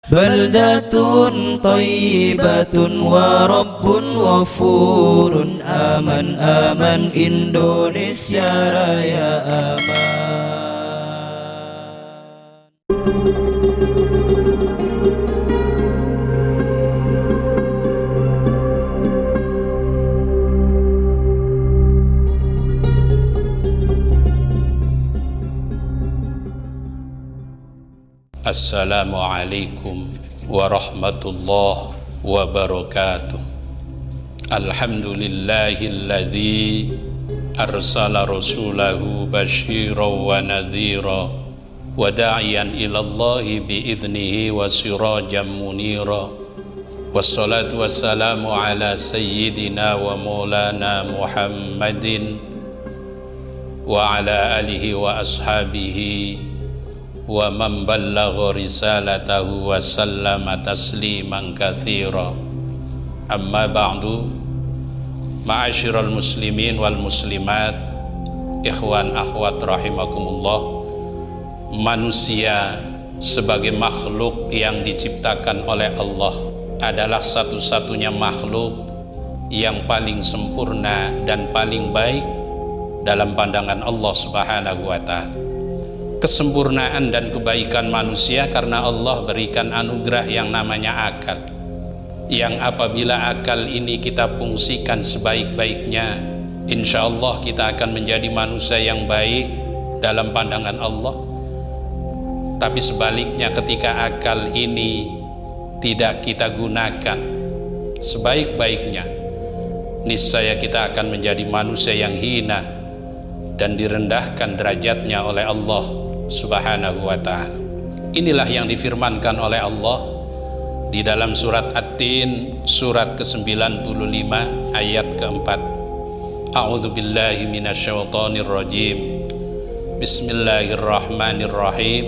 Baldatun thayyibatun wa rabbun ghafurun. Aman aman Indonesia Raya aman. Assalamualaikum warahmatullahi wabarakatuh. Alhamdulillahilladzi arsala rasulahu basyiran wa nadhira wa da'iyan ilallahi bi'idhnihi wa sirajan munira. Wassalatu wassalamu ala sayyidina wa maulana Muhammadin wa ala alihi wa ashabihi wa man ballagha risalatahu wa sallama tasliman katsira. Amma ba'du, ma'asyiral muslimin wal muslimat, ikhwan akhwat rahimakumullah. Manusia sebagai makhluk yang diciptakan oleh Allah adalah satu-satunya makhluk yang paling sempurna dan paling baik dalam pandangan Allah Subhanahu wa ta'ala. Kesempurnaan dan kebaikan manusia karena Allah berikan anugerah yang namanya akal, yang apabila akal ini kita fungsikan sebaik-baiknya, insya Allah kita akan menjadi manusia yang baik dalam pandangan Allah. Tapi sebaliknya, ketika akal ini tidak kita gunakan sebaik-baiknya, niscaya kita akan menjadi manusia yang hina dan direndahkan derajatnya oleh Allah Subhanahu wa ta'ala. Inilah yang difirmankan oleh Allah di dalam surat At-Tin, surat ke-95 ayat keempat. A'udzu billahi minasyaitonir rajim. Bismillahirrahmanirrahim.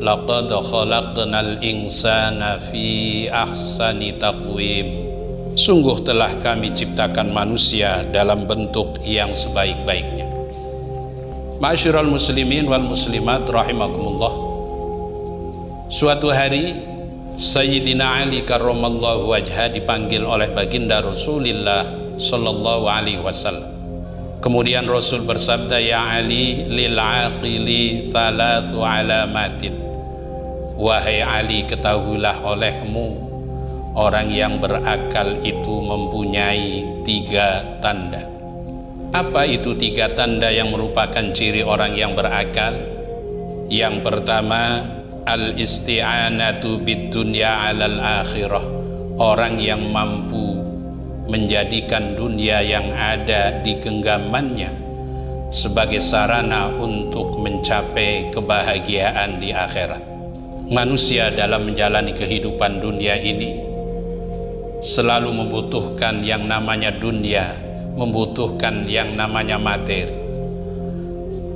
Laqad khalaqnal insana fi ahsani taqwim. Sungguh telah kami ciptakan manusia dalam bentuk yang sebaik-baiknya. Ma'asyiral muslimin wal muslimat rahimakumullah. Suatu hari Sayyidina Ali karramallahu wajhah dipanggil oleh baginda Rasulullah sallallahu alaihi wasallam. Kemudian Rasul bersabda, "Ya Ali, lil aqili thalathu alamatin." Wahai Ali, ketahuilah olehmu, orang yang berakal itu mempunyai 3 tanda. Apa itu 3 tanda yang merupakan ciri orang yang berakal? Yang pertama, al-isti'anatu bid-dunya 'alal akhirah. Orang yang mampu menjadikan dunia yang ada di genggamannya sebagai sarana untuk mencapai kebahagiaan di akhirat. Manusia dalam menjalani kehidupan dunia ini selalu membutuhkan yang namanya dunia, membutuhkan yang namanya materi.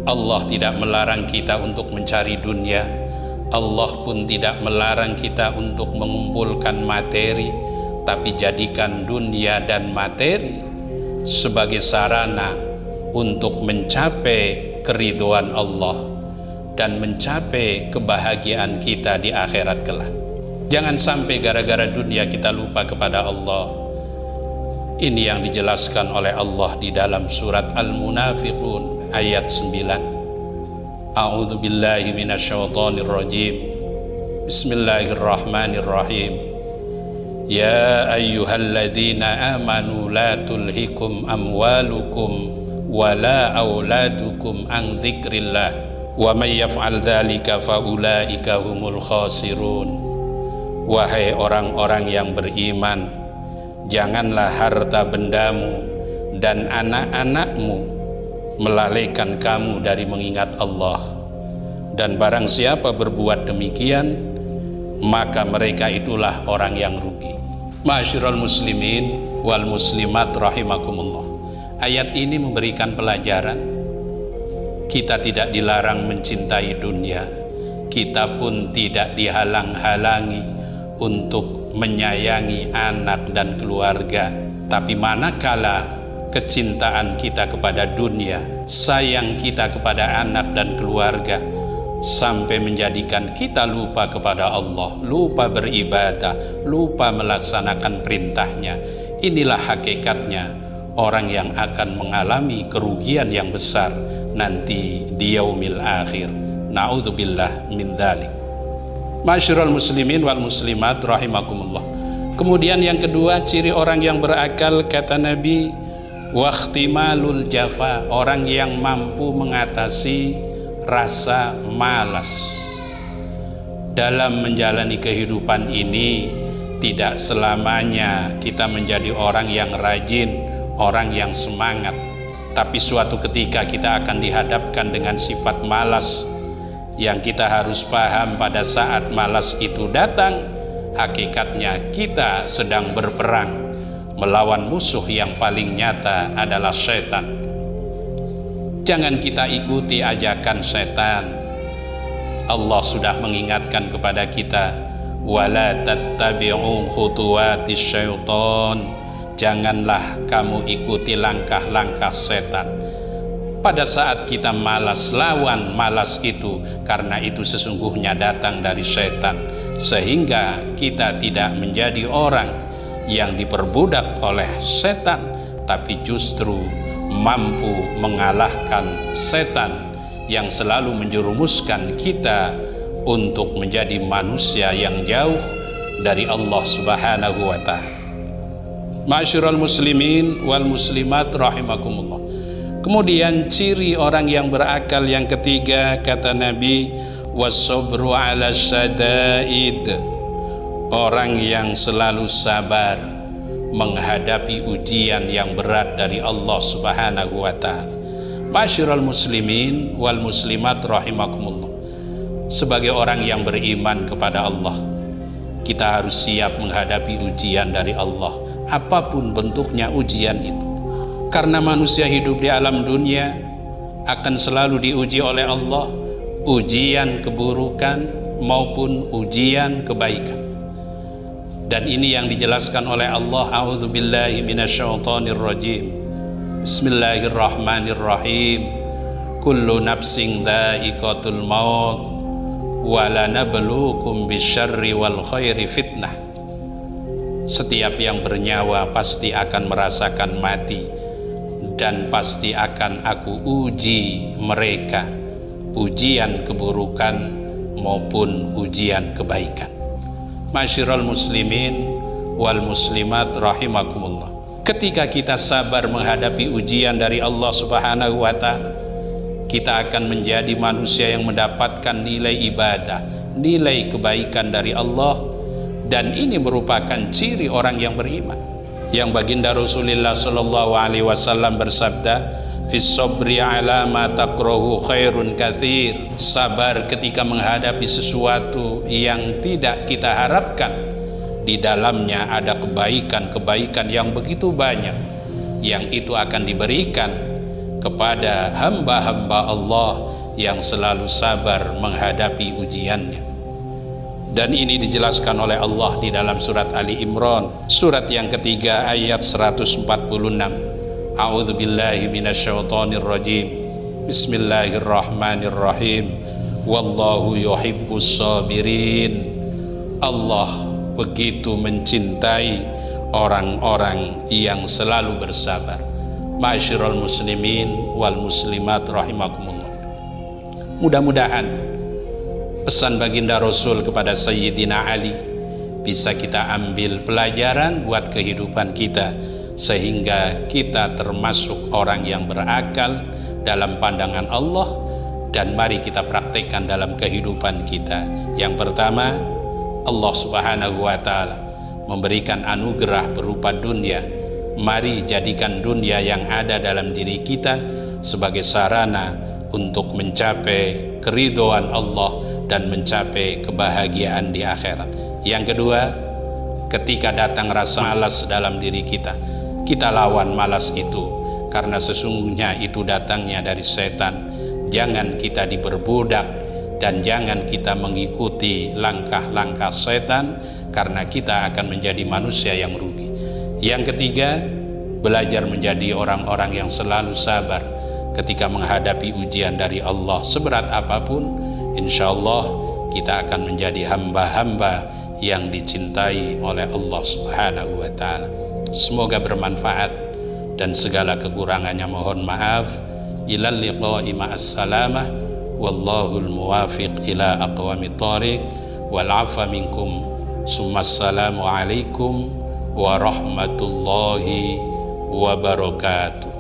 Allah tidak melarang kita untuk mencari dunia. Allah pun tidak melarang kita untuk mengumpulkan materi, tapi jadikan dunia dan materi sebagai sarana untuk mencapai keridhaan Allah dan mencapai kebahagiaan kita di akhirat kelak. Jangan sampai gara-gara dunia kita lupa kepada Allah. Ini yang dijelaskan oleh Allah di dalam surat Al-Munafiqun ayat 9. A'udzu billahi minasyaitonir rajim. Bismillahirrahmanirrahim. Ya ayyuhalladzina amanu la tulhikum amwalukum wala auladukum an dzikrillah wa may yaf'al dzalika faulaika humul khasirun. Wahai orang-orang yang beriman, janganlah harta bendamu dan anak-anakmu melalaikan kamu dari mengingat Allah, dan barang siapa berbuat demikian, maka mereka itulah orang yang rugi. Ma'asyiral muslimin wal muslimat rahimakumullah. Ayat ini memberikan pelajaran. Kita tidak dilarang mencintai dunia, kita pun tidak dihalang-halangi untuk menyayangi anak dan keluarga. Tapi manakala kecintaan kita kepada dunia, sayang kita kepada anak dan keluarga sampai menjadikan kita lupa kepada Allah, lupa beribadah, lupa melaksanakan perintahnya. Inilah hakikatnya orang yang akan mengalami kerugian yang besar nanti di yaumil akhir. Na'udzubillah min dzalik. Ma'asyiral muslimin wal muslimat rahimakumullah. Kemudian yang kedua, ciri orang yang berakal, kata Nabi, waqtimalul jafa, orang yang mampu mengatasi rasa malas. Dalam menjalani kehidupan ini, tidak selamanya kita menjadi orang yang rajin, orang yang semangat, tapi suatu ketika kita akan dihadapkan dengan sifat malas. Yang kita harus paham, pada saat malas itu datang, hakikatnya kita sedang berperang melawan musuh yang paling nyata adalah setan. Jangan kita ikuti ajakan setan. Allah sudah mengingatkan kepada kita, wala tattabi'u khutuwatis syaitan, janganlah kamu ikuti langkah-langkah setan. Pada saat kita malas, lawan malas itu, karena itu sesungguhnya datang dari setan, sehingga kita tidak menjadi orang yang diperbudak oleh setan, tapi justru mampu mengalahkan setan yang selalu menjerumuskan kita untuk menjadi manusia yang jauh dari Allah Subhanahu wa ta'ala. Ma'asyiral muslimin wal muslimat rahimakumullah. Kemudian ciri orang yang berakal yang ketiga, kata Nabi, was-sabru 'ala syada'id, orang yang selalu sabar menghadapi ujian yang berat dari Allah Subhanahu wa ta'ala. Ma'asyiral muslimin wal muslimat rahimakumullah. Sebagai orang yang beriman kepada Allah, kita harus siap menghadapi ujian dari Allah, apapun bentuknya ujian itu. Karena manusia hidup di alam dunia akan selalu diuji oleh Allah, ujian keburukan maupun ujian kebaikan. Dan ini yang dijelaskan oleh Allah, a'udzubillahi minasyaitonir rajim. Bismillahirrahmanirrahim. Kullu nafsin dha'iqatul maut wa lanabluukum bisyarri wal khairi fitnah. Setiap yang bernyawa pasti akan merasakan mati, dan pasti akan aku uji mereka, ujian keburukan maupun ujian kebaikan. Ma'asyiral muslimin wal muslimat rahimakumullah. Ketika kita sabar menghadapi ujian dari Allah Subhanahu wa ta'ala, kita akan menjadi manusia yang mendapatkan nilai ibadah, nilai kebaikan dari Allah, dan ini merupakan ciri orang yang beriman. Yang baginda Rasulullah sallallahu alaihi wasallam bersabda, fis sabri ala ma takrahu khairun katsir. Sabar ketika menghadapi sesuatu yang tidak kita harapkan, di dalamnya ada kebaikan-kebaikan yang begitu banyak, yang itu akan diberikan kepada hamba-hamba Allah yang selalu sabar menghadapi ujiannya. Dan ini dijelaskan oleh Allah di dalam surat Ali Imran, surat yang ketiga ayat 146. A'udzubillahi minasyaitonir rajim. Bismillahirrahmanirrahim. Wallahu yuhibbus sabirin. Allah begitu mencintai orang-orang yang selalu bersabar. Ma'asyiral muslimin wal muslimat rahimakumullah. Mudah-mudahan pesan baginda Rasul kepada Sayyidina Ali bisa kita ambil pelajaran buat kehidupan kita, sehingga kita termasuk orang yang berakal dalam pandangan Allah, dan mari kita praktekkan dalam kehidupan kita. Yang pertama, Allah Subhanahu wa ta'ala memberikan anugerah berupa dunia. Mari jadikan dunia yang ada dalam diri kita sebagai sarana untuk mencapai keridhaan Allah dan mencapai kebahagiaan di akhirat. Yang kedua, ketika datang rasa malas dalam diri kita, kita lawan malas itu, karena sesungguhnya itu datangnya dari setan. Jangan kita diperbudak dan jangan kita mengikuti langkah-langkah setan, karena kita akan menjadi manusia yang rugi. Yang ketiga, belajar menjadi orang-orang yang selalu sabar ketika menghadapi ujian dari Allah. Seberat apapun insyaallah kita akan menjadi hamba-hamba yang dicintai oleh Allah Subhanahu wa ta'ala. Semoga bermanfaat dan segala kekurangannya mohon maaf. Ilal liqa'i ma'as salamah wallahul muwafiq ila aqwamit thoriq wal afa minkum. Assalamu alaikum warahmatullahi wabarakatuh.